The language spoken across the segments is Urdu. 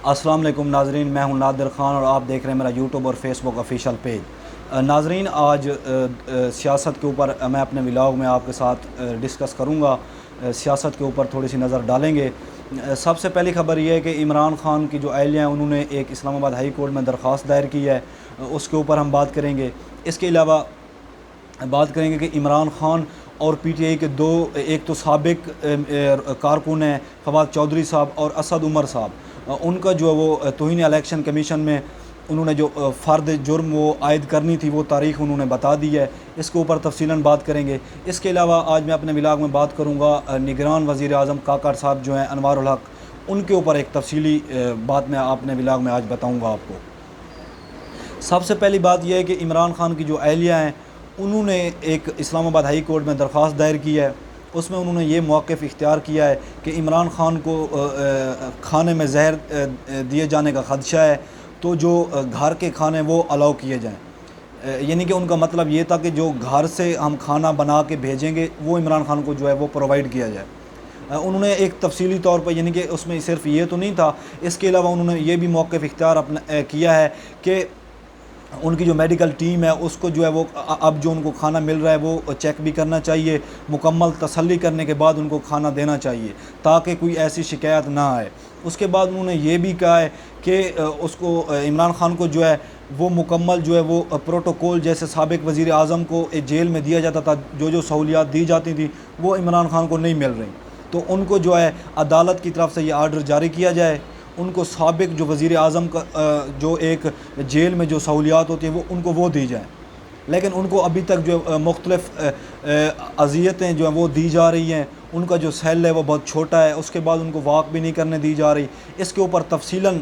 السلام علیکم ناظرین، میں ہوں نادر خان اور آپ دیکھ رہے ہیں میرا یوٹیوب اور فیس بک آفیشیل پیج۔ ناظرین، آج سیاست کے اوپر میں اپنے ولاگ میں آپ کے ساتھ ڈسکس کروں گا، سیاست کے اوپر تھوڑی سی نظر ڈالیں گے۔ سب سے پہلی خبر یہ ہے کہ عمران خان کی جو اہلیہ ہیں انہوں نے ایک اسلام آباد ہائی کورٹ میں درخواست دائر کی ہے، اس کے اوپر ہم بات کریں گے۔ اس کے علاوہ بات کریں گے کہ عمران خان اور پی ٹی آئی کے ایک تو سابق کارکن ہیں فواد چودھری صاحب اور اسد عمر صاحب، ان کا جو وہ توہین الیکشن کمیشن میں انہوں نے جو فرد جرم وہ عائد کرنی تھی وہ تاریخ انہوں نے بتا دی ہے، اس کے اوپر تفصیلاً بات کریں گے۔ اس کے علاوہ آج میں اپنے ولاگ میں بات کروں گا نگران وزیر اعظم کاکڑ صاحب جو ہیں انوار الحق، ان کے اوپر ایک تفصیلی بات میں اپنے ولاگ میں آج بتاؤں گا آپ کو۔ سب سے پہلی بات یہ ہے کہ عمران خان کی جو اہلیہ ہیں انہوں نے ایک اسلام آباد ہائی کورٹ میں درخواست دائر کی ہے، اس میں انہوں نے یہ موقف اختیار کیا ہے کہ عمران خان کو کھانے میں زہر دیے جانے کا خدشہ ہے، تو جو گھر کے کھانے وہ الاؤ کیے جائیں، یعنی کہ ان کا مطلب یہ تھا کہ جو گھر سے ہم کھانا بنا کے بھیجیں گے وہ عمران خان کو جو ہے وہ پرووائڈ کیا جائے۔ انہوں نے ایک تفصیلی طور پر، یعنی کہ اس میں صرف یہ تو نہیں تھا، اس کے علاوہ انہوں نے یہ بھی موقف اختیار کیا ہے کہ ان کی جو میڈیکل ٹیم ہے اس کو جو ہے وہ اب جو ان کو کھانا مل رہا ہے وہ چیک بھی کرنا چاہیے، مکمل تسلی کرنے کے بعد ان کو کھانا دینا چاہیے تاکہ کوئی ایسی شکایت نہ آئے۔ اس کے بعد انہوں نے یہ بھی کہا ہے کہ اس کو عمران خان کو جو ہے وہ مکمل جو ہے وہ پروٹوکول جیسے سابق وزیر اعظم کو جیل میں دیا جاتا تھا، جو سہولیات دی جاتی تھیں وہ عمران خان کو نہیں مل رہی، تو ان کو جو ہے عدالت کی طرف سے یہ آرڈر جاری کیا جائے، ان کو سابق جو وزیر اعظم کا جو ایک جیل میں جو سہولیات ہوتی ہیں وہ ان کو وہ دی جائیں۔ لیکن ان کو ابھی تک جو مختلف اذیتیں جو ہیں وہ دی جا رہی ہیں، ان کا جو سیل ہے وہ بہت چھوٹا ہے، اس کے بعد ان کو واک بھی نہیں کرنے دی جا رہی۔ اس کے اوپر تفصیلاً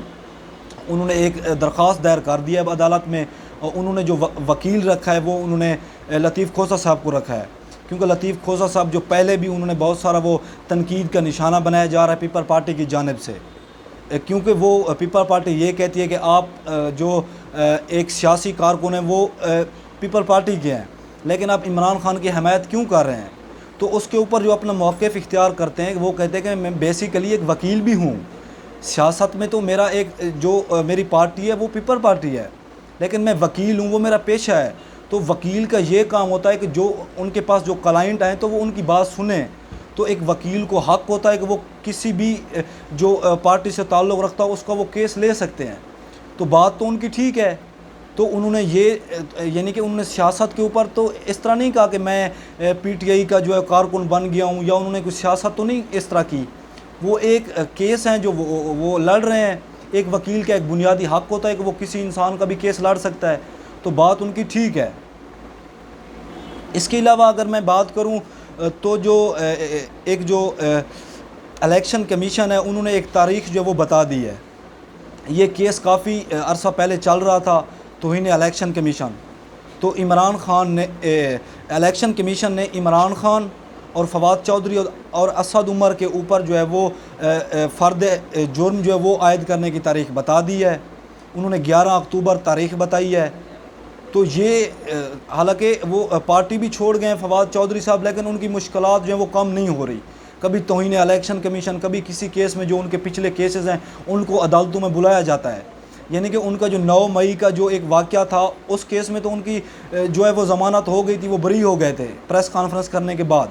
انہوں نے ایک درخواست دائر کر دی ہے اب عدالت میں، اور انہوں نے جو وکیل رکھا ہے وہ انہوں نے لطیف کھوسہ صاحب کو رکھا ہے، کیونکہ لطیف کھوسہ صاحب جو پہلے بھی انہوں نے بہت سارا وہ تنقید کا نشانہ بنایا جا رہا ہے پیپل پارٹی کی جانب سے، کیونکہ وہ پیپل پارٹی یہ کہتی ہے کہ آپ جو ایک سیاسی کارکن ہیں وہ پیپل پارٹی کے ہیں، لیکن آپ عمران خان کی حمایت کیوں کر رہے ہیں؟ تو اس کے اوپر جو اپنا موقف اختیار کرتے ہیں وہ کہتے ہیں کہ میں بیسیکلی ایک وکیل بھی ہوں، سیاست میں تو میرا ایک جو میری پارٹی ہے وہ پیپل پارٹی ہے، لیکن میں وکیل ہوں، وہ میرا پیشہ ہے۔ تو وکیل کا یہ کام ہوتا ہے کہ جو ان کے پاس جو کلائنٹ آئیں تو وہ ان کی بات سنیں، تو ایک وکیل کو حق ہوتا ہے کہ وہ کسی بھی جو پارٹی سے تعلق رکھتا ہو اس کا وہ کیس لے سکتے ہیں، تو بات تو ان کی ٹھیک ہے۔ تو انہوں نے یہ یعنی کہ انہوں نے سیاست کے اوپر تو اس طرح نہیں کہا کہ میں پی ٹی آئی کا جو ہے کارکن بن گیا ہوں، یا انہوں نے کوئی سیاست تو نہیں اس طرح کی، وہ ایک کیس ہیں جو وہ لڑ رہے ہیں۔ ایک وکیل کا ایک بنیادی حق ہوتا ہے کہ وہ کسی انسان کا بھی کیس لڑ سکتا ہے، تو بات ان کی ٹھیک ہے۔ اس کے علاوہ اگر میں بات کروں تو جو ایک جو الیکشن کمیشن ہے انہوں نے ایک تاریخ جو وہ بتا دی ہے، یہ کیس کافی عرصہ پہلے چل رہا تھا، توہین الیکشن کمیشن، تو عمران خان نے الیکشن کمیشن نے عمران خان اور فواد چودھری اور اسد عمر کے اوپر جو ہے وہ فرد جرم جو ہے وہ عائد کرنے کی تاریخ بتا دی ہے، انہوں نے 11 اکتوبر تاریخ بتائی ہے۔ تو یہ حالانکہ وہ پارٹی بھی چھوڑ گئے ہیں فواد چودھری صاحب، لیکن ان کی مشکلات جو ہیں وہ کم نہیں ہو رہی، کبھی توہین الیکشن کمیشن، کبھی کسی کیس میں جو ان کے پچھلے کیسز ہیں ان کو عدالتوں میں بلایا جاتا ہے، یعنی کہ ان کا جو 9 مئی کا جو ایک واقعہ تھا اس کیس میں تو ان کی جو ہے وہ ضمانت ہو گئی تھی، وہ بری ہو گئے تھے پریس کانفرنس کرنے کے بعد،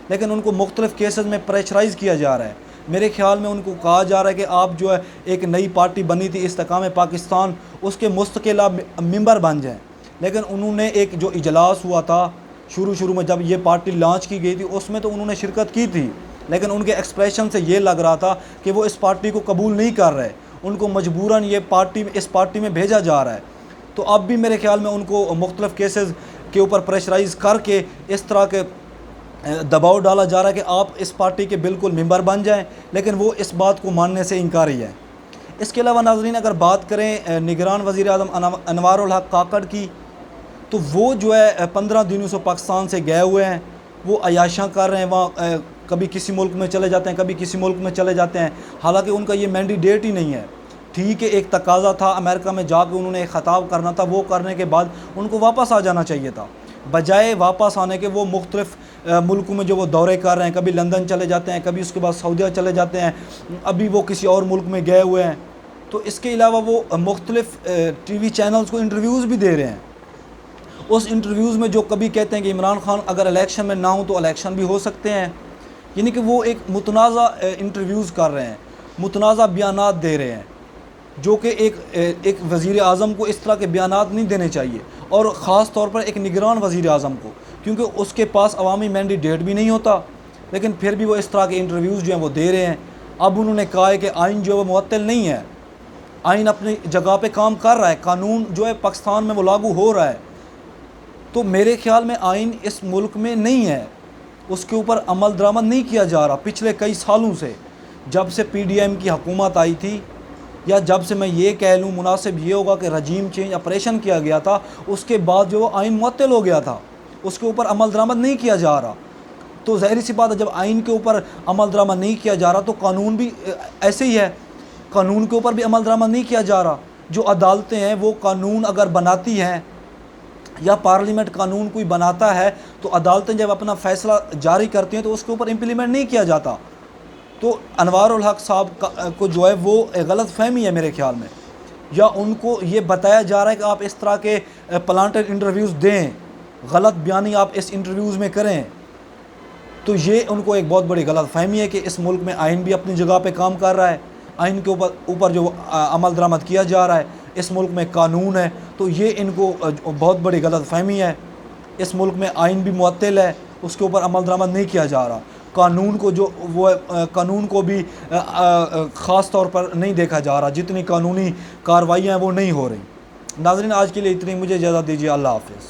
لیکن ان کو مختلف کیسز میں پریشرائز کیا جا رہا ہے۔ میرے خیال میں ان کو کہا جا رہا ہے کہ آپ جو ہے ایک نئی پارٹی بنی تھی استحکام پاکستان، اس کے مستقل آپ ممبر بن جائیں، لیکن انہوں نے ایک جو اجلاس ہوا تھا شروع میں جب یہ پارٹی لانچ کی گئی تھی اس میں تو انہوں نے شرکت کی تھی، لیکن ان کے ایکسپریشن سے یہ لگ رہا تھا کہ وہ اس پارٹی کو قبول نہیں کر رہے، ان کو مجبوراً اس پارٹی میں بھیجا جا رہا ہے۔ تو اب بھی میرے خیال میں ان کو مختلف کیسز کے اوپر پریشرائز کر کے اس طرح کے دباؤ ڈالا جا رہا ہے کہ آپ اس پارٹی کے بالکل ممبر بن جائیں، لیکن وہ اس بات کو ماننے سے انکاری ہے۔ اس کے علاوہ ناظرین اگر بات کریں نگران وزیر اعظم انوار الحق کاکڑ کی، تو وہ جو ہے 15 دنوں سے پاکستان سے گئے ہوئے ہیں، وہ عیاشیاں کر رہے ہیں وہاں، کبھی کسی ملک میں چلے جاتے ہیں، کبھی کسی ملک میں چلے جاتے ہیں، حالانکہ ان کا یہ مینڈیٹ ہی نہیں ہے۔ ٹھیک ہے ایک تقاضا تھا امریکہ میں جا کے انہوں نے ایک خطاب کرنا تھا، وہ کرنے کے بعد ان کو واپس آ جانا چاہیے تھا، بجائے واپس آنے کے وہ مختلف ملکوں میں جو وہ دورے کر رہے ہیں، کبھی لندن چلے جاتے ہیں، کبھی اس کے بعد سعودیہ چلے جاتے ہیں، ابھی وہ کسی اور ملک میں گئے ہوئے ہیں۔ تو اس کے علاوہ وہ مختلف ٹی وی چینلز کو انٹرویوز بھی دے رہے ہیں. اس انٹرویوز میں جو کبھی کہتے ہیں کہ عمران خان اگر الیکشن میں نہ ہوں تو الیکشن بھی ہو سکتے ہیں، یعنی کہ وہ ایک متنازع انٹرویوز کر رہے ہیں، متنازع بیانات دے رہے ہیں، جو کہ ایک وزیر اعظم کو اس طرح کے بیانات نہیں دینے چاہیے، اور خاص طور پر ایک نگران وزیر اعظم کو، کیونکہ اس کے پاس عوامی مینڈیٹ بھی نہیں ہوتا، لیکن پھر بھی وہ اس طرح کے انٹرویوز جو ہیں وہ دے رہے ہیں. اب انہوں نے کہا ہے کہ آئین جو ہے وہ معطل نہیں ہے، آئین اپنی جگہ پہ کام کر رہا ہے، قانون جو ہے پاکستان میں وہ لاگو ہو رہا ہے. تو میرے خیال میں آئین اس ملک میں نہیں ہے، اس کے اوپر عمل درآمد نہیں کیا جا رہا. پچھلے کئی سالوں سے، جب سے پی ڈی ایم کی حکومت آئی تھی، یا جب سے میں یہ کہہ لوں مناسب یہ ہوگا کہ رجیم چینج آپریشن کیا گیا تھا، اس کے بعد جو آئین معطل ہو گیا تھا، اس کے اوپر عمل درآمد نہیں کیا جا رہا. تو ظاہری سی بات ہے، جب آئین کے اوپر عمل درآمد نہیں کیا جا رہا تو قانون بھی ایسے ہی ہے، قانون کے اوپر بھی عمل درآمد نہیں کیا جا رہا. جو عدالتیں ہیں وہ قانون اگر بناتی ہیں، یا پارلیمنٹ قانون کوئی بناتا ہے، تو عدالتیں جب اپنا فیصلہ جاری کرتی ہیں تو اس کے اوپر امپلیمنٹ نہیں کیا جاتا. تو انوار الحق صاحب کو جو ہے وہ غلط فہمی ہے میرے خیال میں، یا ان کو یہ بتایا جا رہا ہے کہ آپ اس طرح کے پلانٹڈ انٹرویوز دیں، غلط بیانی آپ اس انٹرویوز میں کریں. تو یہ ان کو ایک بہت بڑی غلط فہمی ہے کہ اس ملک میں آئین بھی اپنی جگہ پہ کام کر رہا ہے، آئین کے اوپر جو عمل درآمد کیا جا رہا ہے، اس ملک میں قانون ہے. تو یہ ان کو بہت بڑی غلط فہمی ہے. اس ملک میں آئین بھی معطل ہے، اس کے اوپر عمل درآمد نہیں کیا جا رہا. قانون کو جو وہ قانون کو بھی خاص طور پر نہیں دیکھا جا رہا، جتنی قانونی کارروائیاں ہیں وہ نہیں ہو رہی. ناظرین، آج کے لیے اتنی، مجھے اجازت دیجیے. اللہ حافظ.